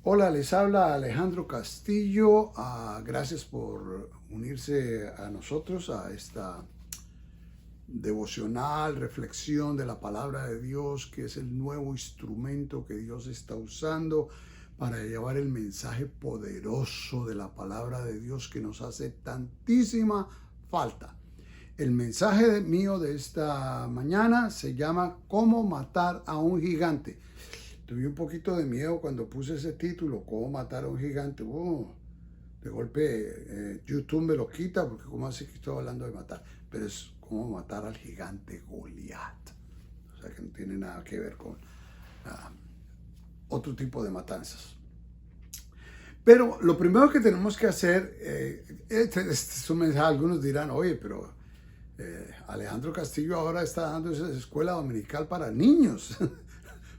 Hola, les habla Alejandro Castillo. Gracias por unirse a nosotros a esta devocional, reflexión de la palabra de Dios, que es el nuevo instrumento que Dios está usando para llevar el mensaje poderoso de la palabra de Dios que nos hace tantísima falta. El mensaje mío de esta mañana se llama ¿Cómo matar a un gigante? Tuve un poquito de miedo cuando puse ese título, ¿Cómo matar a un gigante? De golpe YouTube me lo quita porque como así que estoy hablando de matar, pero es cómo matar al gigante Goliat. O sea que no tiene nada que ver con otro tipo de matanzas. Pero lo primero que tenemos que hacer, es un mensaje, algunos dirán, oye, pero Alejandro Castillo ahora está dando esa escuela dominical para niños.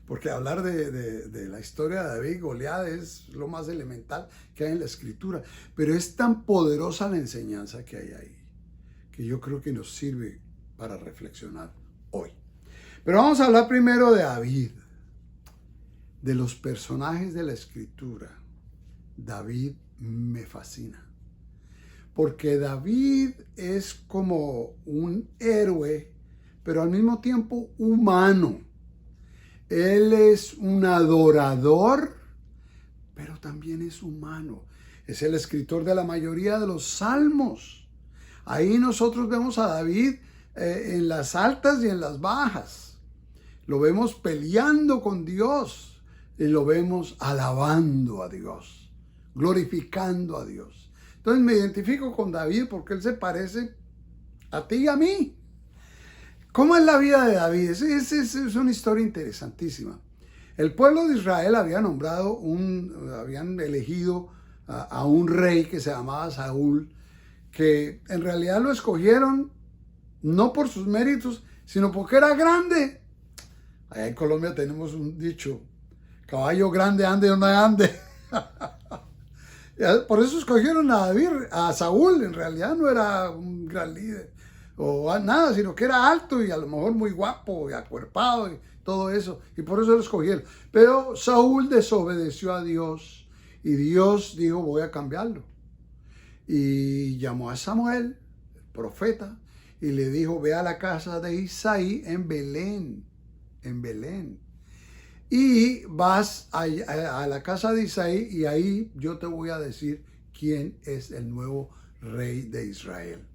Porque hablar de la historia de David y Goliat es lo más elemental que hay en la escritura. Pero es tan poderosa la enseñanza que hay ahí, que yo creo que nos sirve para reflexionar hoy. Pero vamos a hablar primero de David, de los personajes de la escritura. David me fascina. Porque David es como un héroe, pero al mismo tiempo humano. Él es un adorador, pero también es humano. Es el escritor de la mayoría de los salmos. Ahí nosotros vemos a David en las altas y en las bajas. Lo vemos peleando con Dios y lo vemos alabando a Dios, glorificando a Dios. Entonces me identifico con David porque él se parece a ti y a mí. ¿Cómo es la vida de David? Es una historia interesantísima. El pueblo de Israel habían elegido a un rey que se llamaba Saúl, que en realidad lo escogieron no por sus méritos, sino porque era grande. Allá en Colombia tenemos un dicho, caballo grande ande o no ande. Por eso escogieron a David, a Saúl. En realidad no era un gran líder o nada, sino que era alto y a lo mejor muy guapo y acuerpado y todo eso, y por eso lo escogieron. Pero Saúl desobedeció a Dios y Dios dijo, voy a cambiarlo. Y llamó a Samuel, el profeta, y le dijo, ve a la casa de Isaí en Belén, y vas a la casa de Isaí y ahí yo te voy a decir quién es el nuevo rey de Israel.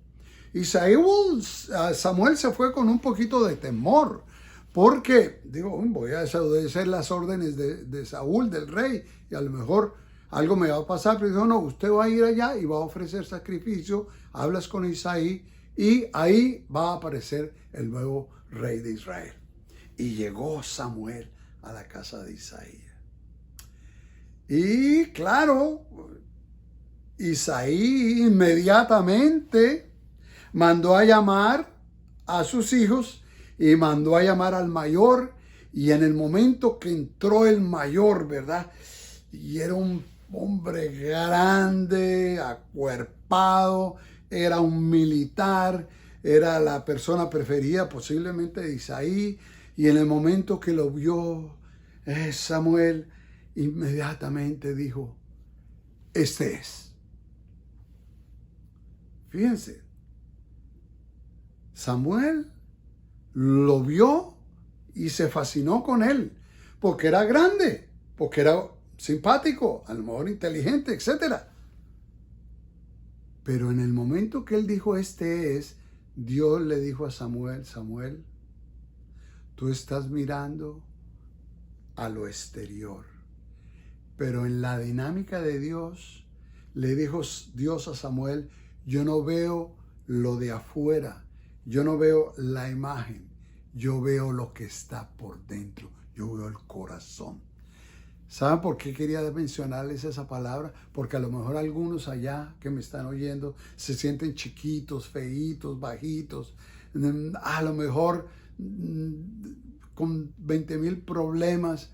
Y Samuel se fue con un poquito de temor, porque, voy a desobedecer las órdenes de Saúl, del rey, y a lo mejor algo me va a pasar, pero dijo, no, usted va a ir allá y va a ofrecer sacrificio, hablas con Isaí, y ahí va a aparecer el nuevo rey de Israel. Y llegó Samuel a la casa de Isaí. Y claro, Isaí inmediatamente mandó a llamar a sus hijos y mandó a llamar al mayor, y en el momento que entró el mayor, ¿verdad? Y era un hombre grande, acuerpado, era un militar, era la persona preferida posiblemente de Isaí, y en el momento que lo vio Samuel, inmediatamente dijo, este es. Fíjense. Samuel lo vio y se fascinó con él, porque era grande, porque era simpático, a lo mejor inteligente, etc. Pero en el momento que él dijo, este es, Dios le dijo a Samuel, Samuel, tú estás mirando a lo exterior, pero en la dinámica de Dios, le dijo Dios a Samuel, yo no veo lo de afuera, yo no veo la imagen, yo veo lo que está por dentro, yo veo el corazón. ¿Saben por qué quería mencionarles esa palabra? Porque a lo mejor algunos allá que me están oyendo se sienten chiquitos, feitos, bajitos, a lo mejor con 20,000 problemas.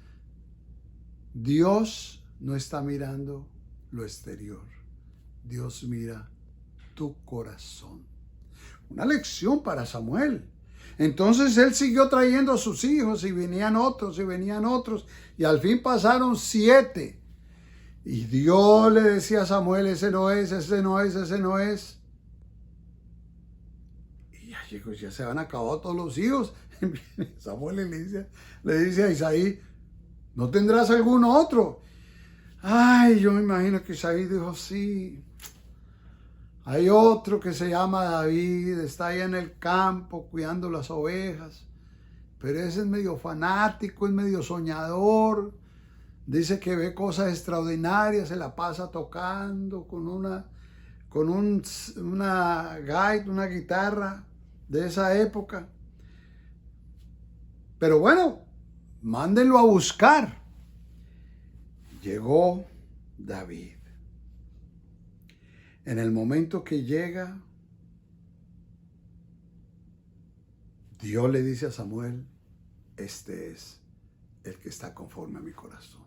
Dios no está mirando lo exterior, Dios mira tu corazón. Una lección para Samuel. Entonces él siguió trayendo a sus hijos y venían otros y al fin pasaron 7. Y Dios le decía a Samuel, ese no es, ese no es, ese no es. Y ya, chicos, ya se han acabado todos los hijos. Samuel le dice a Isaí, ¿no tendrás algún otro? Ay, yo me imagino que Isaí dijo, sí. Hay otro que se llama David, está ahí en el campo cuidando las ovejas. Pero ese es medio fanático, es medio soñador. Dice que ve cosas extraordinarias, se la pasa tocando con una gaita, una guitarra de esa época. Pero bueno, mándenlo a buscar. Llegó David. En el momento que llega, Dios le dice a Samuel, este es el que está conforme a mi corazón.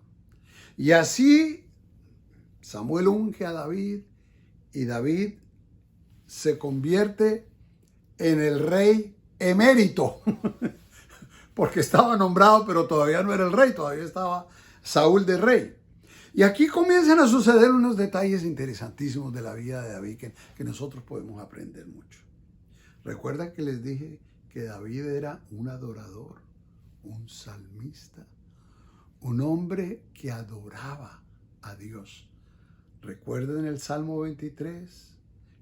Y así Samuel unge a David y David se convierte en el rey emérito, porque estaba nombrado, pero todavía no era el rey, todavía estaba Saúl de rey. Y aquí comienzan a suceder unos detalles interesantísimos de la vida de David que nosotros podemos aprender mucho. Recuerda que les dije que David era un adorador, un salmista, un hombre que adoraba a Dios. Recuerden el Salmo 23,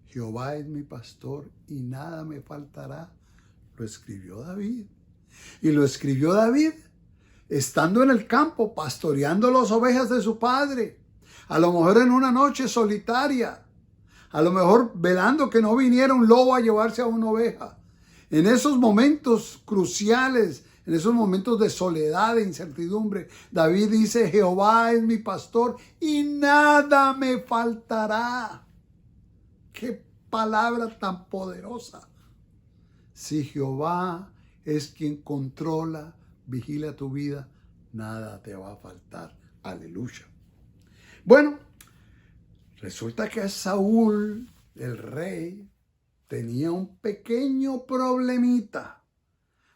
Jehová es mi pastor y nada me faltará. Lo escribió David. Y lo escribió David estando en el campo, pastoreando las ovejas de su padre. A lo mejor en una noche solitaria. A lo mejor velando que no viniera un lobo a llevarse a una oveja. En esos momentos cruciales, en esos momentos de soledad, de incertidumbre, David dice, Jehová es mi pastor y nada me faltará. ¡Qué palabra tan poderosa! Si Jehová es quien controla, vigila tu vida, nada te va a faltar. Aleluya. Bueno, resulta que Saúl, el rey, tenía un pequeño problemita.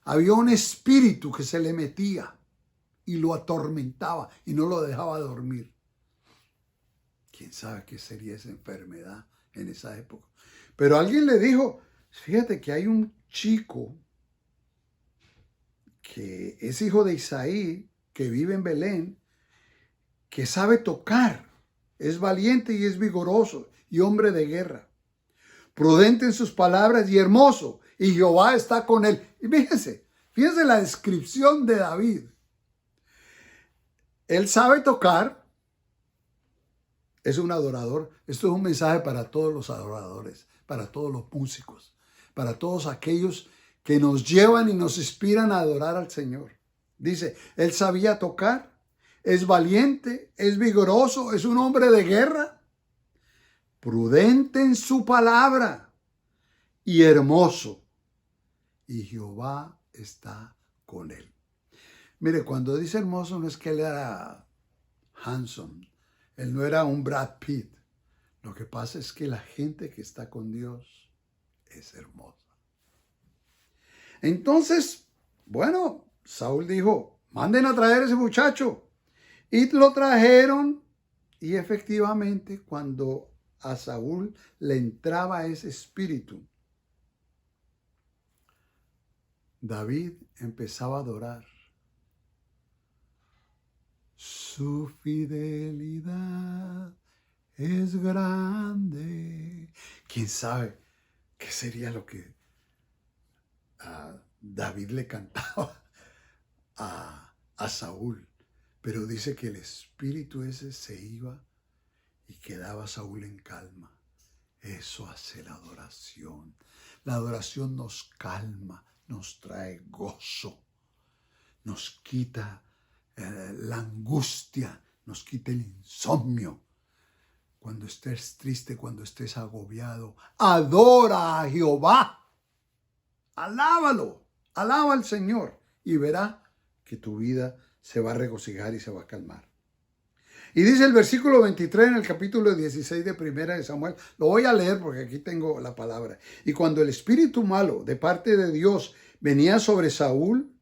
Había un espíritu que se le metía y lo atormentaba y no lo dejaba dormir. ¿Quién sabe qué sería esa enfermedad en esa época? Pero alguien le dijo, fíjate que hay un chico que es hijo de Isaí, que vive en Belén, que sabe tocar, es valiente y es vigoroso y hombre de guerra, prudente en sus palabras y hermoso, y Jehová está con él. Y fíjense la descripción de David. Él sabe tocar, es un adorador. Esto es un mensaje para todos los adoradores, para todos los músicos, para todos aquellos que nos llevan y nos inspiran a adorar al Señor. Dice, él sabía tocar, es valiente, es vigoroso, es un hombre de guerra, prudente en su palabra y hermoso. Y Jehová está con él. Mire, cuando dice hermoso no es que él era handsome, él no era un Brad Pitt. Lo que pasa es que la gente que está con Dios es hermosa. Entonces, bueno, Saúl dijo, manden a traer a ese muchacho. Y lo trajeron y efectivamente cuando a Saúl le entraba ese espíritu, David empezaba a adorar. Su fidelidad es grande. ¿Quién sabe qué sería lo que David le cantaba a Saúl? Pero dice que el espíritu ese se iba y quedaba Saúl en calma. Eso hace la adoración. La adoración nos calma, nos trae gozo, nos quita la angustia, nos quita el insomnio. Cuando estés triste, cuando estés agobiado, adora a Jehová. Alábalo, alaba al Señor y verá que tu vida se va a regocijar y se va a calmar. Y dice el versículo 23 en el capítulo 16 de Primera de Samuel. Lo voy a leer porque aquí tengo la palabra. Y cuando el espíritu malo de parte de Dios venía sobre Saúl,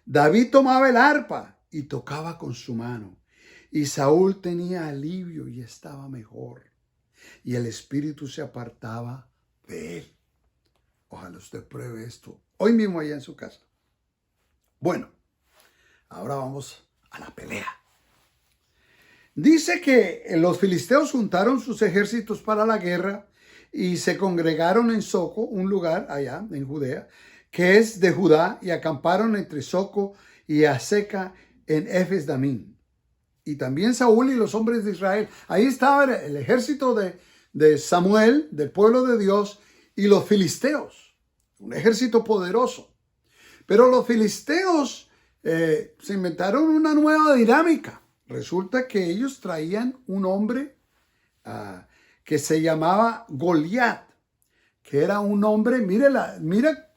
David tomaba el arpa y tocaba con su mano. Y Saúl tenía alivio y estaba mejor. Y el espíritu se apartaba de él. Ojalá usted pruebe esto hoy mismo allá en su casa. Bueno, ahora vamos a la pelea. Dice que los filisteos juntaron sus ejércitos para la guerra y se congregaron en Soco, un lugar allá en Judea, que es de Judá, y acamparon entre Soco y Aseca en Efes Damín. Y también Saúl y los hombres de Israel. Ahí estaba el ejército de Samuel, del pueblo de Dios, y los filisteos. Un ejército poderoso. Pero los filisteos se inventaron una nueva dinámica. Resulta que ellos traían un hombre que se llamaba Goliat, que era un hombre, mira,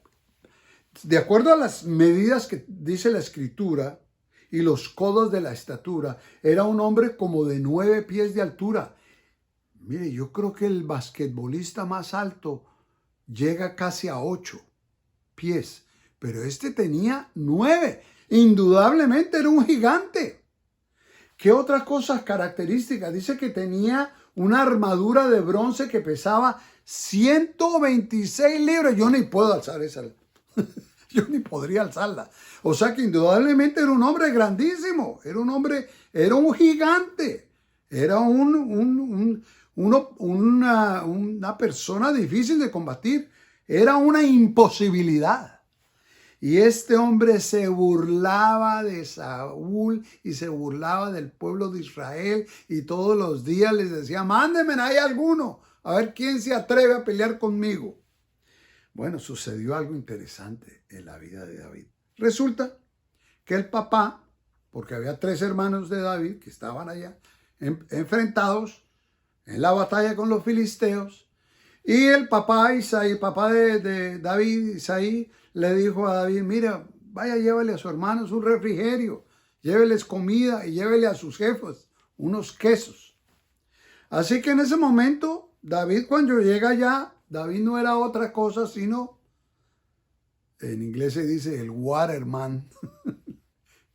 de acuerdo a las medidas que dice la escritura y los codos de la estatura, era un hombre como de 9 pies de altura. Mire, yo creo que el basquetbolista más alto llega casi a 8 pies, pero este tenía 9. Indudablemente era un gigante. ¿Qué otras cosas características? Dice que tenía una armadura de bronce que pesaba 126 libras. Yo ni puedo alzar esa. Yo ni podría alzarla. O sea que indudablemente era un hombre grandísimo. Era un hombre, era un gigante. Era una persona difícil de combatir. Era una imposibilidad. Y este hombre se burlaba de Saúl y se burlaba del pueblo de Israel y todos los días les decía, mándenme ahí alguno, a ver quién se atreve a pelear conmigo. Bueno, sucedió algo interesante en la vida de David. Resulta que el papá, porque había 3 hermanos de David que estaban allá enfrentados en la batalla con los filisteos, y el papá Isaí, papá de David, Isaí, le dijo a David, mira, vaya, llévele a sus hermanos un refrigerio, lléveles comida y llévele a sus jefes unos quesos. Así que en ese momento, David cuando llega allá, David no era otra cosa sino, en inglés se dice el waterman,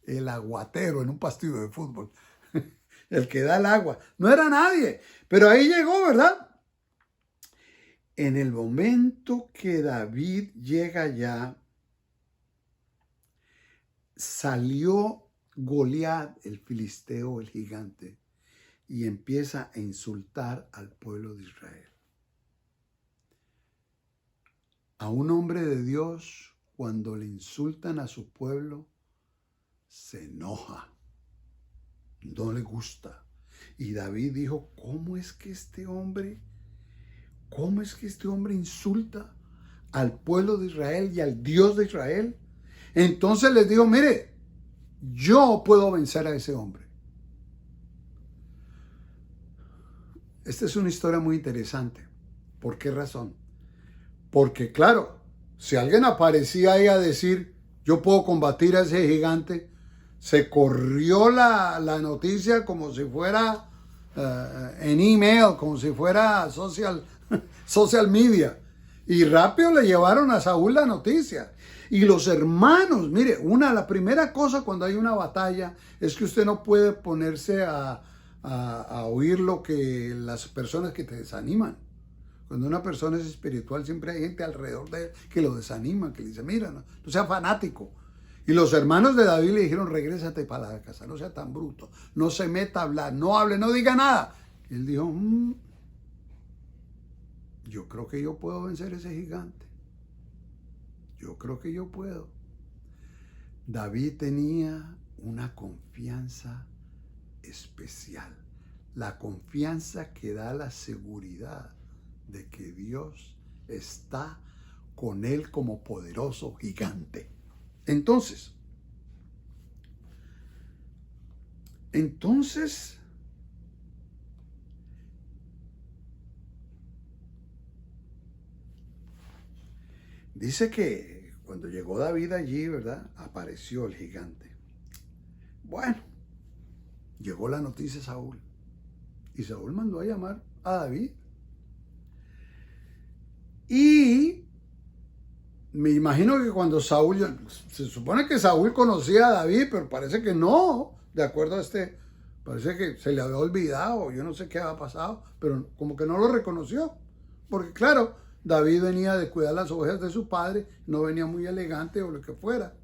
el aguatero en un partido de fútbol, el que da el agua. No era nadie, pero ahí llegó, ¿verdad? En el momento que David llega allá, salió Goliat, el filisteo, el gigante, y empieza a insultar al pueblo de Israel. A un hombre de Dios, cuando le insultan a su pueblo, se enoja, no le gusta. Y David dijo, ¿cómo es que este hombre insulta al pueblo de Israel y al Dios de Israel? Entonces les dijo, mire, yo puedo vencer a ese hombre. Esta es una historia muy interesante. ¿Por qué razón? Porque claro, si alguien aparecía ahí a decir, yo puedo combatir a ese gigante, se corrió la noticia como si fuera en email, como si fuera social media. Y rápido le llevaron a Saúl la noticia. Y los hermanos, mire, la primera cosa cuando hay una batalla es que usted no puede ponerse a oír lo que las personas que te desaniman. Cuando una persona es espiritual, siempre hay gente alrededor de él que lo desanima, que le dice, mira, no sea fanático. Y los hermanos de David le dijeron, regrésate para la casa, no sea tan bruto, no se meta a hablar, no hable, no diga nada. Y él dijo, yo creo que yo puedo vencer a ese gigante. Yo creo que yo puedo. David tenía una confianza especial. La confianza que da la seguridad de que Dios está con él como poderoso gigante. Entonces, dice que cuando llegó David allí, ¿verdad? Apareció el gigante. Bueno, llegó la noticia a Saúl. Y Saúl mandó a llamar a David. Y me imagino que cuando Saúl, se supone que Saúl conocía a David, pero parece que no, de acuerdo a este Parece que se le había olvidado, yo no sé qué había pasado, pero como que no lo reconoció. Porque claro, David venía de cuidar las ovejas de su padre, no venía muy elegante o lo que fuera.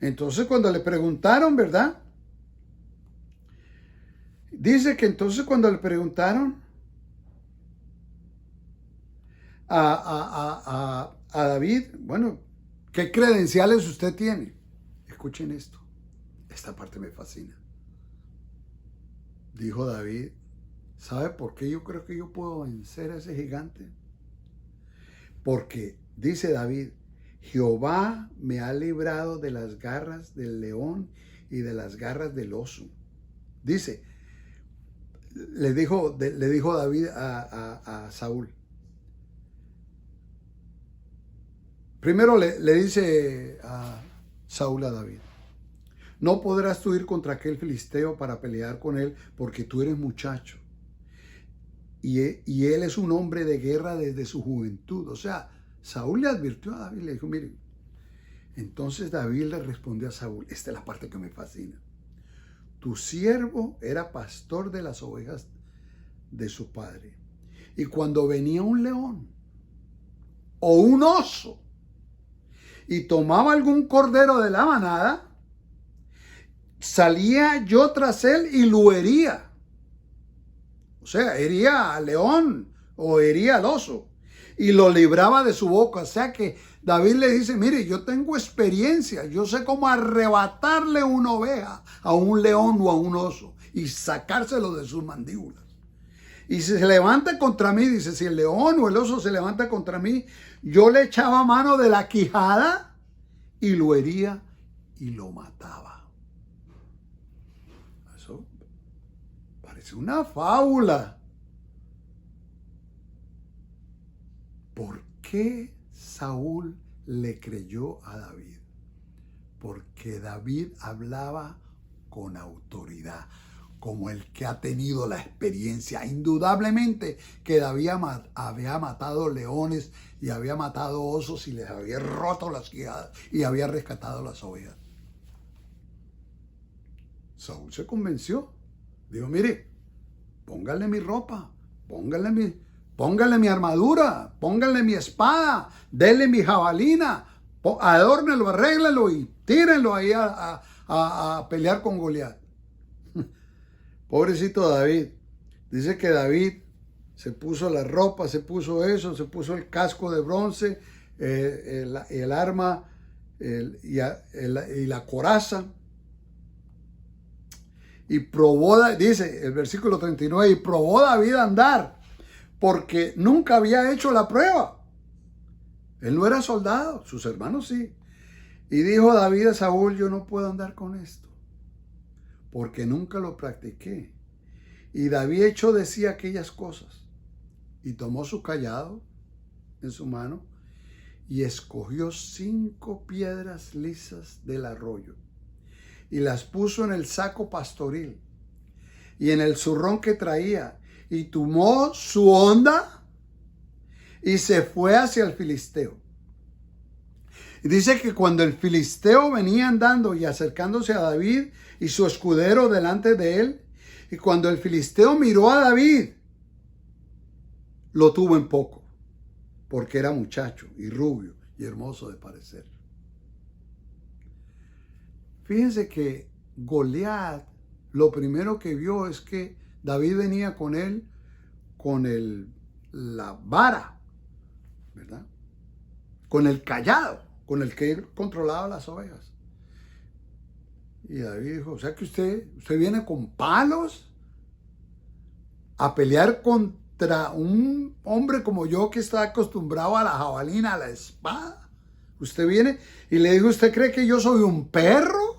Entonces cuando le preguntaron, ¿verdad? Dice que entonces cuando le preguntaron a David, bueno, ¿qué credenciales usted tiene? Escuchen esto, esta parte me fascina. Dijo David, ¿sabe por qué yo creo que yo puedo vencer a ese gigante? Porque, dice David, Jehová me ha librado de las garras del león y de las garras del oso. Dice, le dijo David a Saúl. Primero le dice a Saúl a David, no podrás tú ir contra aquel filisteo para pelear con él porque tú eres muchacho. Y él es un hombre de guerra desde su juventud. O sea, Saúl le advirtió a David, le dijo, mire. Entonces David le respondió a Saúl, esta es la parte que me fascina. Tu siervo era pastor de las ovejas de su padre. Y cuando venía un león o un oso y tomaba algún cordero de la manada, salía yo tras él y lo hería. O sea, hería al león o hería al oso y lo libraba de su boca. O sea que David le dice, mire, yo tengo experiencia, yo sé cómo arrebatarle una oveja a un león o a un oso y sacárselo de sus mandíbulas. Y si se levanta contra mí, dice, si el león o el oso se levanta contra mí, yo le echaba mano de la quijada y lo hería y lo mataba. Eso parece una fábula. ¿Por qué Saúl le creyó a David? Porque David hablaba con autoridad, como el que ha tenido la experiencia. Indudablemente que David había matado leones y había matado osos y les había roto las quijadas y había rescatado las ovejas. Saúl se convenció. Dijo, mire, póngale mi ropa, póngale mi armadura, póngale mi espada, denle mi jabalina, adórnelo, arréglelo y tírenlo ahí a pelear con Goliat. Pobrecito David. Dice que David se puso la ropa, se puso eso, se puso el casco de bronce, el arma y la coraza. Y probó, dice el versículo 39, y probó David a andar, porque nunca había hecho la prueba. Él no era soldado, sus hermanos sí. Y dijo David a Saúl, yo no puedo andar con esto, porque nunca lo practiqué. Y David echó de sí aquellas cosas, y tomó su callado en su mano, y escogió 5 piedras lisas del arroyo, y las puso en el saco pastoril, y en el zurrón que traía, y tomó su honda, y se fue hacia el filisteo. Y dice que cuando el filisteo venía andando y acercándose a David y su escudero delante de él, y cuando el filisteo miró a David, lo tuvo en poco, porque era muchacho y rubio y hermoso de parecer. Fíjense que Goliat, lo primero que vio es que David venía con él, con la vara, ¿verdad? Con el callado, con el que él controlaba las ovejas. Y David dijo, o sea que usted viene con palos a pelear contra un hombre como yo que está acostumbrado a la jabalina, a la espada. Usted viene y le dijo, ¿usted cree que yo soy un perro?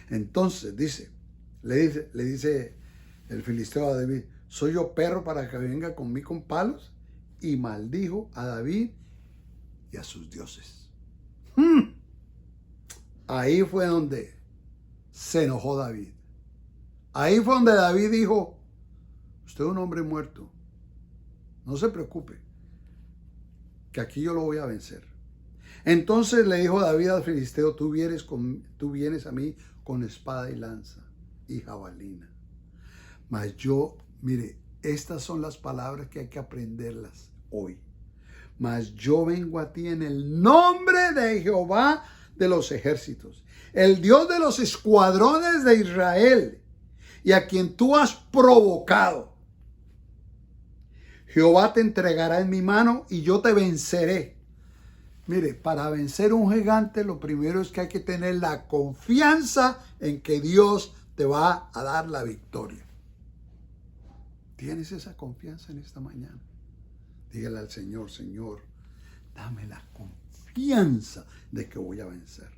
Entonces le dice el filisteo a David, ¿soy yo perro para que venga conmigo con palos? Y maldijo a David y a sus dioses. Ahí fue donde se enojó David. Ahí fue donde David dijo, usted es un hombre muerto, no se preocupe, que aquí yo lo voy a vencer. Entonces le dijo David al filisteo, tú vienes a mí con espada y lanza y jabalina. Mas yo, mire, estas son las palabras que hay que aprenderlas hoy. Mas yo vengo a ti en el nombre de Jehová de los ejércitos, el Dios de los escuadrones de Israel, y a quien tú has provocado. Jehová te entregará en mi mano y yo te venceré. Mire, para vencer un gigante, lo primero es que hay que tener la confianza en que Dios te va a dar la victoria. ¿Tienes esa confianza en esta mañana? Dígale al Señor, Señor, dame la confianza de que voy a vencer.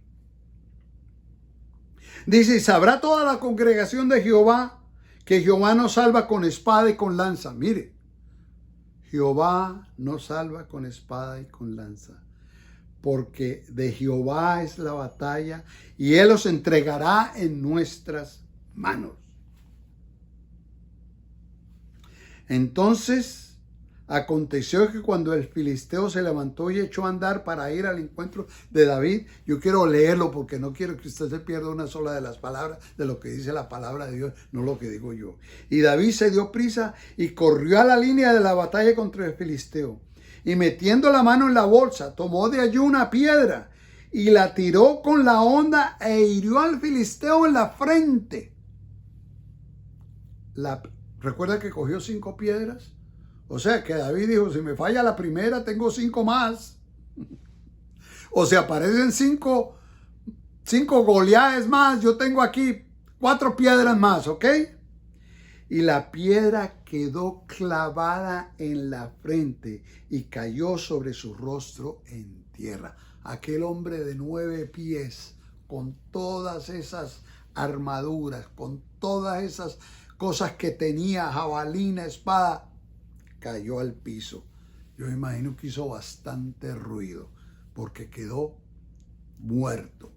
Dice, y sabrá toda la congregación de Jehová que Jehová nos salva con espada y con lanza. Mire, Jehová nos salva con espada y con lanza, porque de Jehová es la batalla y Él los entregará en nuestras manos. Entonces aconteció que cuando el filisteo se levantó y echó a andar para ir al encuentro de David, yo quiero leerlo porque no quiero que usted se pierda una sola de las palabras de lo que dice la palabra de Dios, no lo que digo yo. Y David se dio prisa y corrió a la línea de la batalla contra el filisteo. Y metiendo la mano en la bolsa, tomó de allí una piedra y la tiró con la honda e hirió al filisteo en la frente. ¿Recuerda que cogió 5 piedras? O sea que David dijo, si me falla la primera, tengo 5 más. O sea, aparecen 5 Goliates más, yo tengo aquí 4 piedras más, ¿ok? Y la piedra quedó clavada en la frente y cayó sobre su rostro en tierra. Aquel hombre de 9 pies, con todas esas armaduras, con todas esas cosas que tenía, jabalina, espada, cayó al piso. Yo me imagino que hizo bastante ruido porque quedó muerto.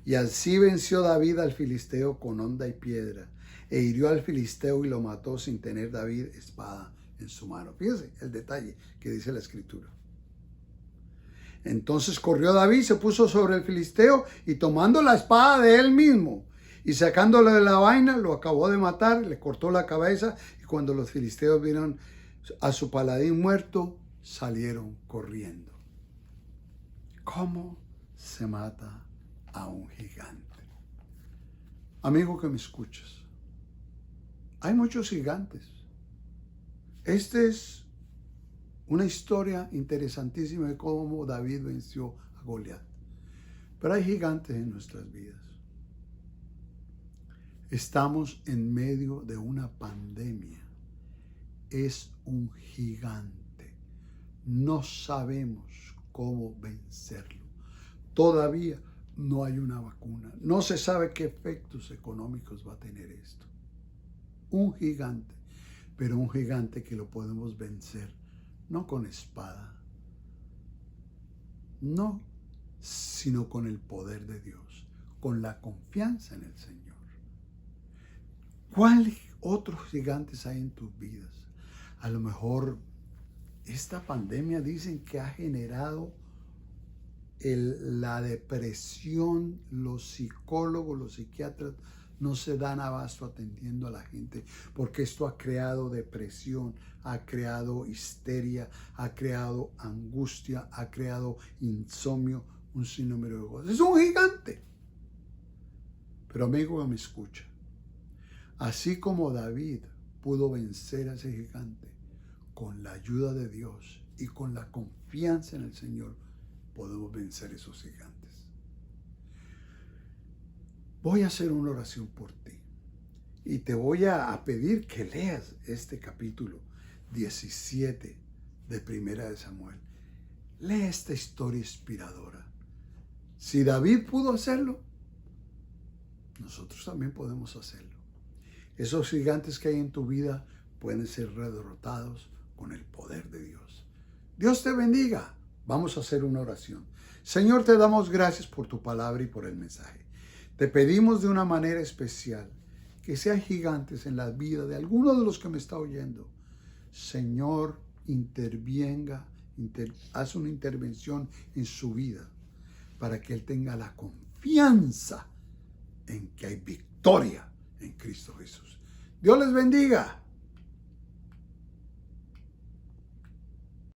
Y así venció David al filisteo con honda y piedra, e hirió al filisteo y lo mató sin tener David espada en su mano. Fíjense el detalle que dice la escritura. Entonces corrió David, se puso sobre el filisteo y tomando la espada de él mismo y sacándole de la vaina, lo acabó de matar, le cortó la cabeza, y cuando los filisteos vieron a su paladín muerto, salieron corriendo. ¿Cómo se mata a un gigante? Amigo que me escuchas, hay muchos gigantes. Esta es una historia interesantísima de cómo David venció a Goliat. Pero hay gigantes en nuestras vidas. Estamos en medio de una pandemia. Es un gigante. No sabemos cómo vencerlo. Todavía no hay una vacuna. No se sabe qué efectos económicos va a tener esto. Un gigante, pero un gigante que lo podemos vencer, no con espada, no, sino con el poder de Dios, con la confianza en el Señor. ¿Cuáles otros gigantes hay en tus vidas? A lo mejor esta pandemia dicen que ha generado la depresión. Los psicólogos, los psiquiatras no se dan abasto atendiendo a la gente porque esto ha creado depresión, ha creado histeria, ha creado angustia, ha creado insomnio, un sinnúmero de cosas. Es un gigante. Pero amigo que me escucha, así como David pudo vencer a ese gigante con la ayuda de Dios y con la confianza en el Señor, podemos vencer esos gigantes. Voy a hacer una oración por ti y te voy a pedir que leas este capítulo 17 de Primera de Samuel. Lee esta historia inspiradora. Si David pudo hacerlo, nosotros también podemos hacerlo. Esos gigantes que hay en tu vida pueden ser derrotados con el poder de Dios. Dios te bendiga. Vamos a hacer una oración. Señor, te damos gracias por tu palabra y por el mensaje. Te pedimos de una manera especial que sean gigantes en la vida de alguno de los que me está oyendo. Señor, intervenga haz una intervención en su vida para que Él tenga la confianza en que hay victoria en Cristo Jesús. Dios les bendiga.